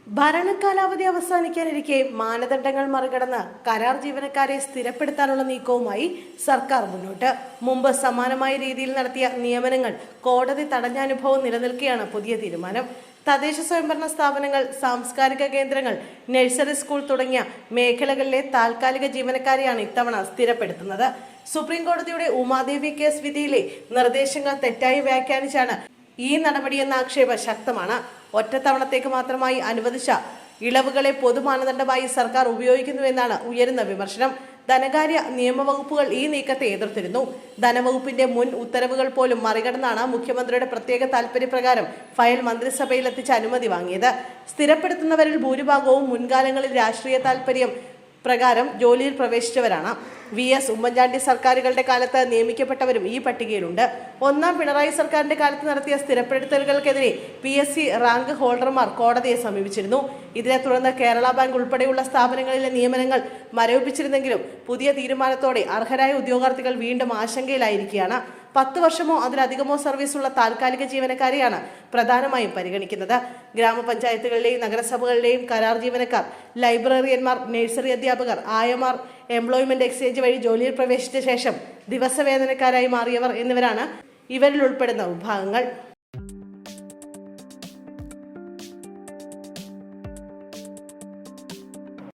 ഭരണകാലാവധി അവസാനിക്കാനിരിക്കെ മാനദണ്ഡങ്ങൾ മറികടന്ന് കരാർ ജീവനക്കാരെ സ്ഥിരപ്പെടുത്താനുള്ള നീക്കവുമായി സർക്കാർ മുന്നോട്ട്. മുമ്പ് സമാനമായ രീതിയിൽ നടത്തിയ നിയമനങ്ങൾ കോടതി തടഞ്ഞ അനുഭവം നിലനിൽക്കെയാണ് പുതിയ തീരുമാനം. തദ്ദേശ സ്വയംഭരണ സ്ഥാപനങ്ങൾ, സാംസ്കാരിക കേന്ദ്രങ്ങൾ, നഴ്സറി സ്കൂൾ തുടങ്ങിയ മേഖലകളിലെ താൽക്കാലിക ജീവനക്കാരെയാണ് ഇത്തവണ സ്ഥിരപ്പെടുത്തുന്നത്. സുപ്രീം കോടതിയുടെ ഉമാദേവി കേസ് വിധിയിലെ നിർദ്ദേശങ്ങൾ തെറ്റായി വ്യാഖ്യാനിച്ചാണ് ഈ നടപടിയെന്ന ആക്ഷേപം ശക്തമാണ്. ഒറ്റത്തവണത്തേക്ക് മാത്രമായി അനുവദിച്ച ഇളവുകളെ പൊതുമാനദണ്ഡമായി സർക്കാർ ഉപയോഗിക്കുന്നുവെന്നാണ് ഉയരുന്ന വിമർശനം. ധനകാര്യ നിയമവകുപ്പുകൾ ഈ നീക്കത്തെ എതിർത്തിരുന്നു. ധനവകുപ്പിന്റെ മുൻ ഉത്തരവുകൾ പോലും മറികടന്നാണ് മുഖ്യമന്ത്രിയുടെ പ്രത്യേക താൽപര്യപ്രകാരം ഫയൽ മന്ത്രിസഭയിൽ എത്തിച്ച് അനുമതി വാങ്ങിയത്. സ്ഥിരപ്പെടുത്തുന്നവരിൽ ഭൂരിഭാഗവും മുൻകാലങ്ങളിൽ രാഷ്ട്രീയ താൽപര്യം പ്രകാരം ജോലിയിൽ പ്രവേശിച്ചവരാണ്. VS ഉമ്മൻചാണ്ടി സർക്കാരുകളുടെ കാലത്ത് നിയമിക്കപ്പെട്ടവരും ഈ പട്ടികയിലുണ്ട്. ഒന്നാം പിണറായി സർക്കാരിന്റെ കാലത്ത് നടത്തിയ സ്ഥിരപ്പെടുത്തലുകൾക്കെതിരെ PSC റാങ്ക് ഹോൾഡർമാർ കോടതിയെ സമീപിച്ചിരുന്നു. ഇതിനെ തുടർന്ന് കേരള ബാങ്ക് ഉൾപ്പെടെയുള്ള സ്ഥാപനങ്ങളിലെ നിയമനങ്ങൾ മരവിപ്പിച്ചിരുന്നെങ്കിലും പുതിയ തീരുമാനത്തോടെ അർഹരായ ഉദ്യോഗാർത്ഥികൾ വീണ്ടും ആശങ്കയിലായിരിക്കുകയാണ്. 10 വർഷമോ അതിലധികമോ സർവീസുള്ള താൽക്കാലിക ജീവനക്കാരെയാണ് പ്രധാനമായും പരിഗണിക്കുന്നത്. ഗ്രാമപഞ്ചായത്തുകളിലെയും നഗരസഭകളിലെയും കരാർ ജീവനക്കാർ, ലൈബ്രറിയന്മാർ, നഴ്സറി അധ്യാപകർ, ആയമാർ, എംപ്ലോയ്മെന്റ് എക്സ്ചേഞ്ച് വഴി ജോലിയിൽ പ്രവേശിച്ച ശേഷം ദിവസവേതനക്കാരായി മാറിയവർ എന്നിവരാണ് ഇവരിൽ ഉൾപ്പെടുന്ന വിഭാഗങ്ങൾ.